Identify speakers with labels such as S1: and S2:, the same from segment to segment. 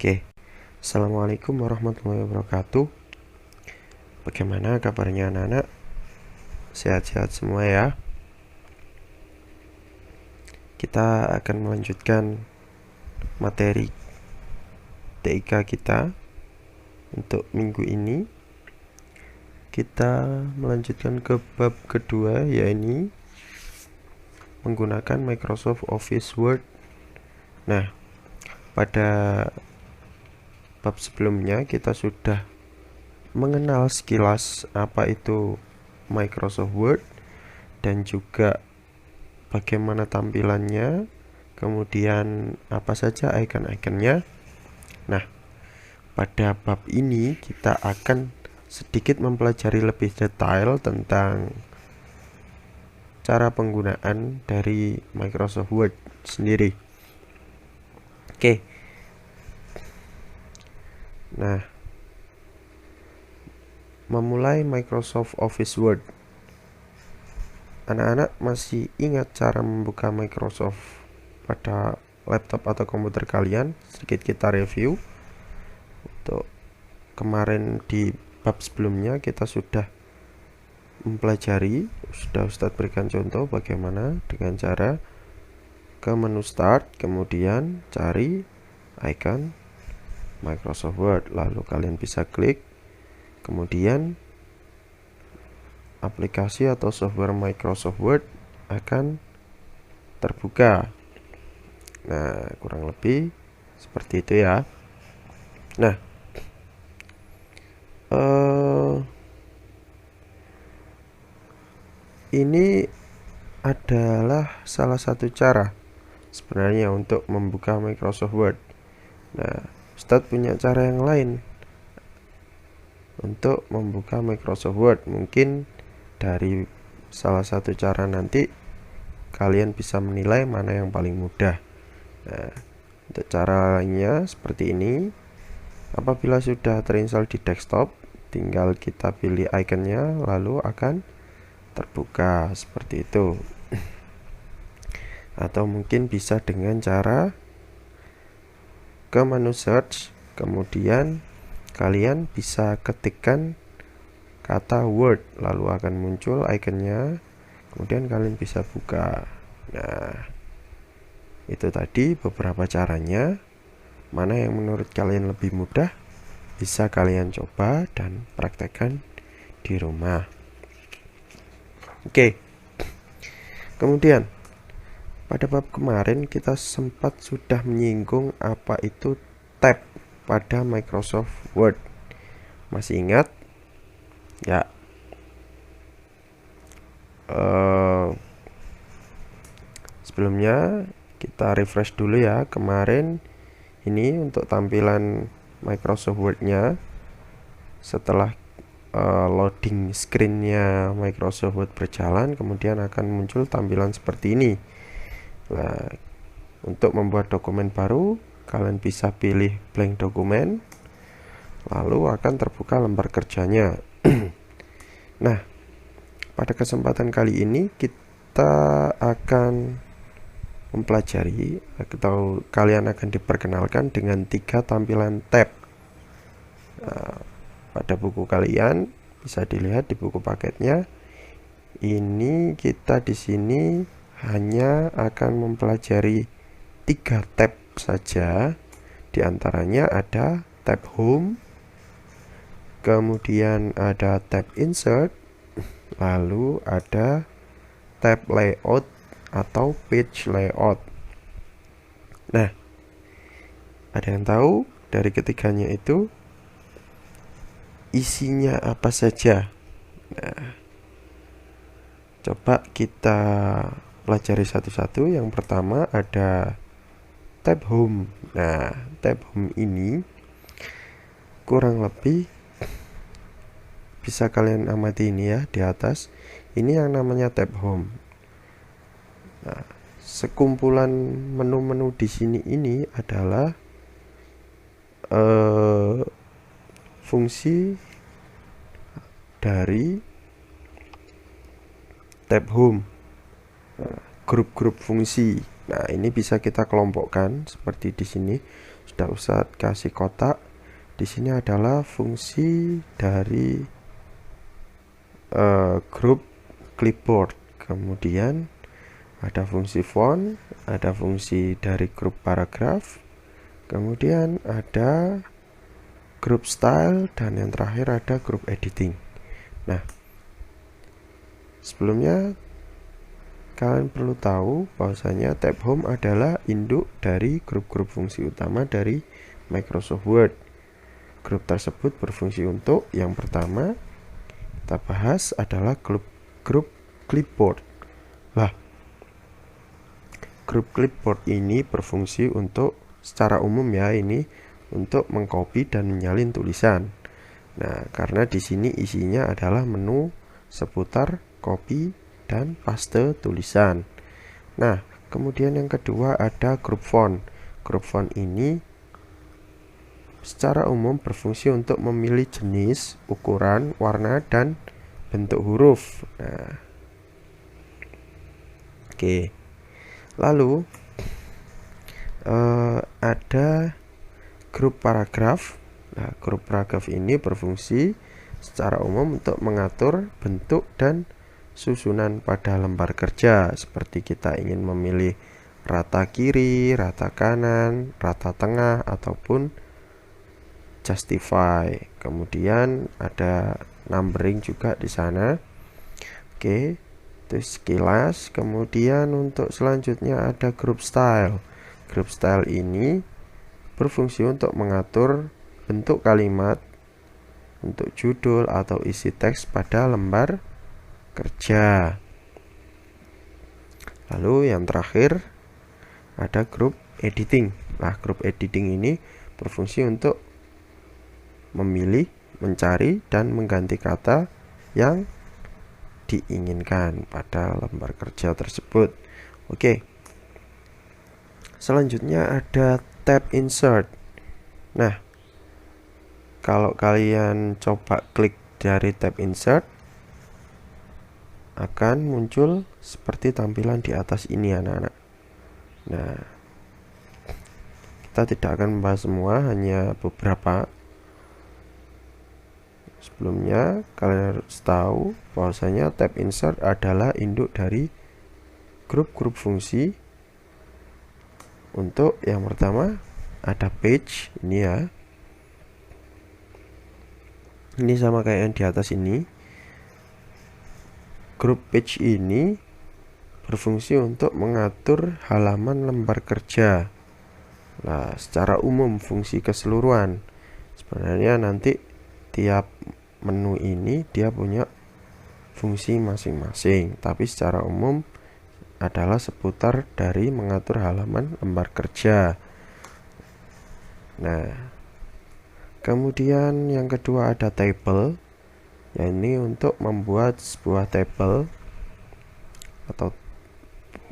S1: Oke, Assalamualaikum warahmatullahi wabarakatuh. Bagaimana kabarnya anak-anak? Sehat-sehat semua ya. Kita akan melanjutkan materi TIK kita untuk minggu ini. Kita melanjutkan ke bab kedua, yaitu menggunakan Microsoft Office Word. Nah, pada bab sebelumnya kita sudah mengenal sekilas apa itu Microsoft Word dan juga bagaimana tampilannya, kemudian apa saja icon-iconnya. Nah, pada bab ini kita akan sedikit mempelajari lebih detail tentang cara penggunaan dari Microsoft Word sendiri. Oke. Nah, memulai Microsoft Office Word. Anak-anak masih ingat cara membuka Microsoft pada laptop atau komputer kalian? Sedikit kita review. Untuk kemarin di bab sebelumnya kita sudah mempelajari, sudah Ustadz berikan contoh bagaimana dengan cara ke menu Start, kemudian cari icon Microsoft Word, lalu kalian bisa klik, kemudian aplikasi atau software Microsoft Word akan terbuka. Nah, kurang lebih seperti itu ya. Nah, ini adalah salah satu cara sebenarnya untuk membuka Microsoft Word. Nah, Ustadz punya cara yang lain untuk membuka Microsoft Word. Mungkin dari salah satu cara nanti kalian bisa menilai mana yang paling mudah. Nah, untuk cara lainnya seperti ini. Apabila sudah terinstall di desktop, tinggal kita pilih ikonnya, lalu akan terbuka seperti itu. Atau mungkin bisa dengan cara ke menu search, kemudian kalian bisa ketikkan kata Word, lalu akan muncul ikonnya, kemudian kalian bisa buka. Nah, itu tadi beberapa caranya. Mana yang menurut kalian lebih mudah, bisa kalian coba dan praktekkan di rumah. Oke. Kemudian pada bab kemarin kita sempat sudah menyinggung apa itu tab pada Microsoft Word. Masih ingat? Ya. Sebelumnya kita refresh dulu ya. Kemarin ini untuk tampilan Microsoft Word-nya setelah loading screen-nya Microsoft Word berjalan, kemudian akan muncul tampilan seperti ini. Nah, untuk membuat dokumen baru, kalian bisa pilih blank dokumen, lalu akan terbuka lembar kerjanya. Nah, pada kesempatan kali ini kita akan mempelajari atau kalian akan diperkenalkan dengan 3 tampilan tab. Nah, pada buku kalian bisa dilihat di buku paketnya. Ini kita di sini hanya akan mempelajari 3 tab saja. Di antaranya ada tab Home, kemudian ada tab Insert, lalu ada tab Layout atau Page Layout. Nah, ada yang tahu dari ketiganya itu isinya apa saja? Nah, coba kita pelajari satu-satu. Yang pertama ada tab Home. Nah, tab Home ini kurang lebih bisa kalian amati ini ya di atas. Ini yang namanya tab Home. Nah, sekumpulan menu-menu di sini ini adalah fungsi dari tab Home. Grup-grup fungsi. Nah, ini bisa kita kelompokkan seperti di sini. sudah Ustadz kasih kotak. Di sini adalah fungsi dari grup clipboard. Kemudian ada fungsi font, ada fungsi dari grup paragraf, kemudian ada grup style, dan yang terakhir ada grup editing. Nah, sebelumnya kalian perlu tahu bahwasanya tab home adalah induk dari grup-grup fungsi utama dari Microsoft Word. Grup tersebut berfungsi untuk yang pertama kita bahas adalah grup clipboard. Lah, grup clipboard ini berfungsi untuk secara umum ya, ini untuk mengcopy dan menyalin tulisan. Nah, karena di sini isinya adalah menu seputar copy dan paste tulisan. Nah, kemudian yang kedua ada grup font. Grup font ini secara umum berfungsi untuk memilih jenis, ukuran, warna, dan bentuk huruf. Nah, oke. Lalu ada grup paragraf. Nah, grup paragraf ini berfungsi secara umum untuk mengatur bentuk dan susunan pada lembar kerja, seperti kita ingin memilih rata kiri, rata kanan, rata tengah, ataupun justify. Kemudian ada numbering juga di sana. Oke, itu sekilas. Kemudian untuk selanjutnya ada grup style. Grup style ini berfungsi untuk mengatur bentuk kalimat, untuk judul atau isi teks pada lembar kerja. Lalu yang terakhir ada grup editing. Nah, grup editing ini berfungsi untuk memilih, mencari, dan mengganti kata yang diinginkan pada lembar kerja tersebut. Oke. Selanjutnya ada tab insert. Nah, kalau kalian coba klik dari tab insert, akan muncul seperti tampilan di atas ini anak-anak. Nah, kita tidak akan membahas semua, hanya beberapa. Sebelumnya kalian harus tahu bahwasanya tab insert adalah induk dari grup-grup fungsi. Untuk yang pertama ada page, ini ya. Ini sama kayak yang di atas ini. Grup page ini berfungsi untuk mengatur halaman lembar kerja. Nah, secara umum fungsi keseluruhan. Sebenarnya nanti tiap menu ini dia punya fungsi masing-masing, tapi secara umum adalah seputar dari mengatur halaman lembar kerja. Nah, kemudian yang kedua ada table, ya ini untuk membuat sebuah table, atau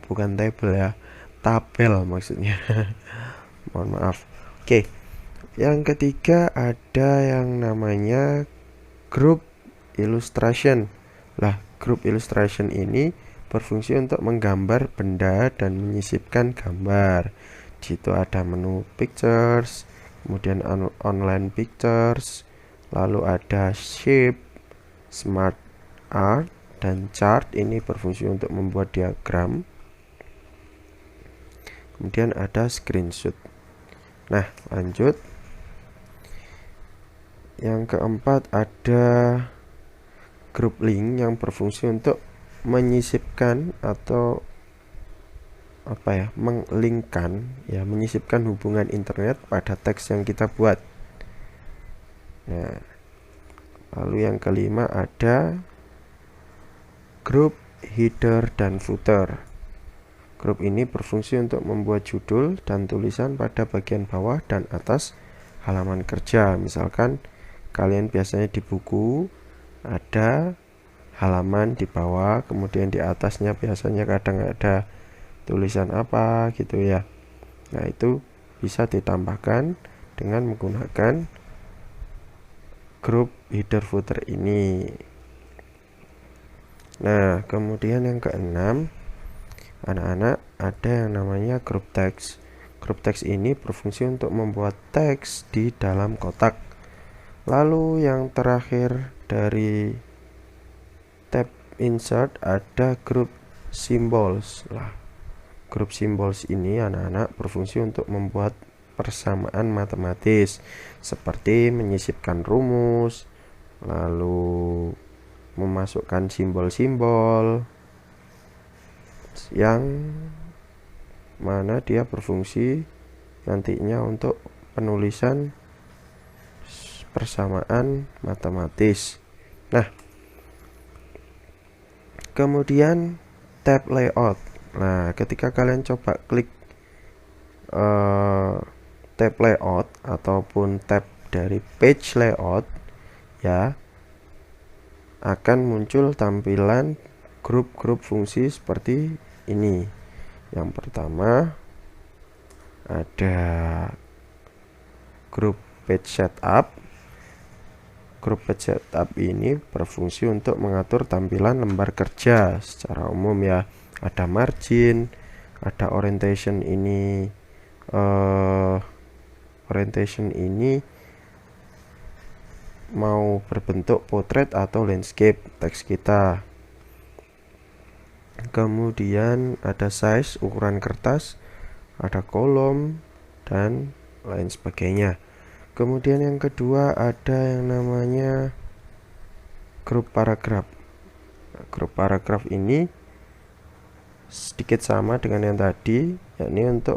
S1: bukan table ya, tabel maksudnya. Mohon maaf. Oke. Yang ketiga ada yang namanya group illustration. Lah, group illustration ini berfungsi untuk menggambar benda dan menyisipkan gambar. Di situ ada menu pictures, kemudian online pictures, lalu ada shape, smart art, dan chart. Ini berfungsi untuk membuat diagram. Kemudian ada screenshot. Nah, lanjut. Yang keempat ada grup link yang berfungsi untuk menyisipkan atau menglinkkan, ya, menyisipkan hubungan internet pada teks yang kita buat. Nah, lalu yang kelima ada grup header dan footer. Grup ini berfungsi untuk membuat judul dan tulisan pada bagian bawah dan atas halaman kerja. Misalkan kalian biasanya di buku ada halaman di bawah, kemudian di atasnya biasanya kadang ada tulisan apa gitu ya. Nah, itu bisa ditambahkan dengan menggunakan grup header footer ini. Nah, kemudian yang keenam, anak-anak, ada yang namanya grup text. Grup teks ini berfungsi untuk membuat teks di dalam kotak. Lalu yang terakhir dari tab insert ada grup symbols. Grup symbols ini anak-anak berfungsi untuk membuat persamaan matematis seperti menyisipkan rumus, lalu memasukkan simbol-simbol yang mana dia berfungsi nantinya untuk penulisan persamaan matematis. Nah, kemudian tab layout. Nah, ketika kalian coba klik tab layout ataupun tab dari page layout, ya akan muncul tampilan grup-grup fungsi seperti ini. Yang pertama ada grup page setup. Grup page setup ini berfungsi untuk mengatur tampilan lembar kerja secara umum, ya. Ada margin, ada orientation ini mau berbentuk portrait atau landscape teks kita. Kemudian ada size, ukuran kertas, ada kolom, dan lain sebagainya. Kemudian yang kedua ada yang namanya grup paragraf. Grup paragraf ini sedikit sama dengan yang tadi, yakni untuk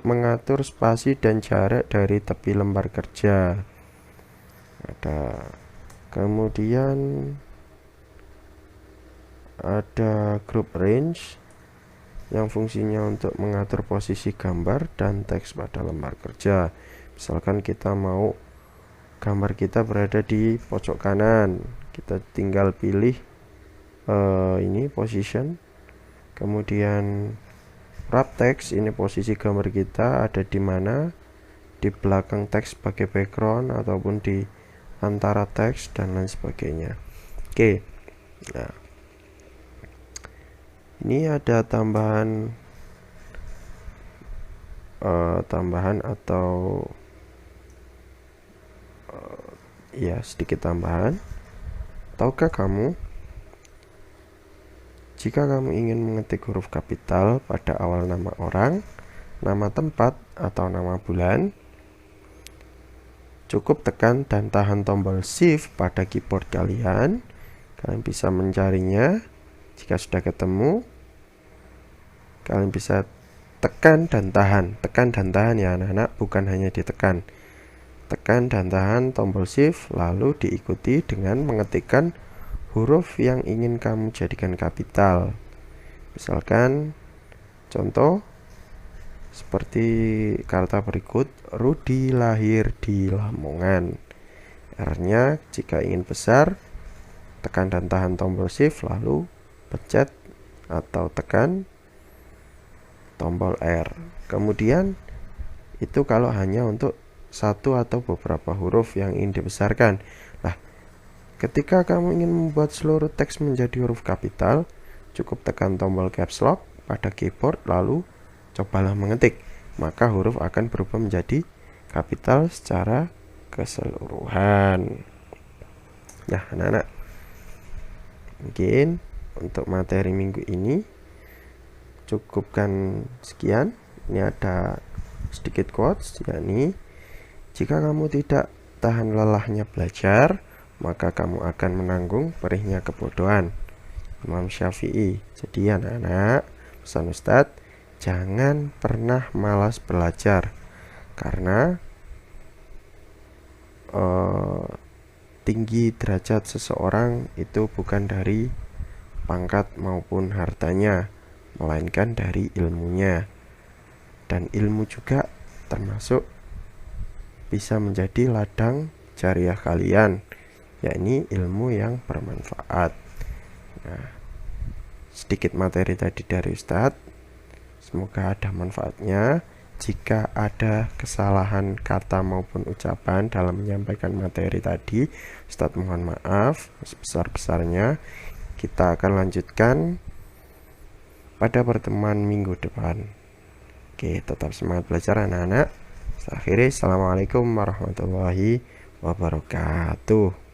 S1: mengatur spasi dan jarak dari tepi lembar kerja. Kemudian ada grup range yang fungsinya untuk mengatur posisi gambar dan teks pada lembar kerja. Misalkan kita mau gambar kita berada di pojok kanan, kita tinggal pilih ini position. Kemudian wrap text, ini posisi gambar kita ada di mana, di belakang teks sebagai background ataupun di antara teks dan lain sebagainya. Oke. Nah, ini ada tambahan atau ya sedikit tambahan. Tahukah kamu, jika kamu ingin mengetik huruf kapital pada awal nama orang, nama tempat, atau nama bulan, cukup tekan dan tahan tombol Shift pada keyboard kalian. Kalian bisa mencarinya. Jika sudah ketemu, kalian bisa tekan dan tahan. Tekan dan tahan, ya anak-anak, bukan hanya ditekan. Tekan dan tahan tombol Shift, lalu diikuti dengan mengetikkan huruf yang ingin kamu jadikan kapital. Misalkan contoh seperti kata berikut, Rudi lahir di Lamongan. R-nya jika ingin besar, tekan dan tahan tombol Shift, lalu pencet atau tekan tombol R. Kemudian itu kalau hanya untuk satu atau beberapa huruf yang ingin dibesarkan. Ketika kamu ingin membuat seluruh teks menjadi huruf kapital, cukup tekan tombol caps lock pada keyboard, lalu cobalah mengetik. Maka huruf akan berubah menjadi kapital secara keseluruhan. Nah, anak-anak, mungkin untuk materi minggu ini cukupkan sekian. Ini ada sedikit quotes, yakni jika kamu tidak tahan lelahnya belajar, maka kamu akan menanggung perihnya kebodohan. Imam Syafi'i. Jadi anak-anak, pesan Ustadz, jangan pernah malas belajar, karena tinggi derajat seseorang itu bukan dari pangkat maupun hartanya, melainkan dari ilmunya. Dan ilmu juga termasuk bisa menjadi ladang jariah kalian, yakni ilmu yang bermanfaat. Nah, sedikit materi tadi dari Ustadz, semoga ada manfaatnya. Jika ada kesalahan kata maupun ucapan dalam menyampaikan materi tadi, Ustadz mohon maaf sebesar-besarnya. Kita akan lanjutkan pada pertemuan minggu depan. Oke, tetap semangat belajar anak-anak. Akhirnya, assalamualaikum warahmatullahi wabarakatuh.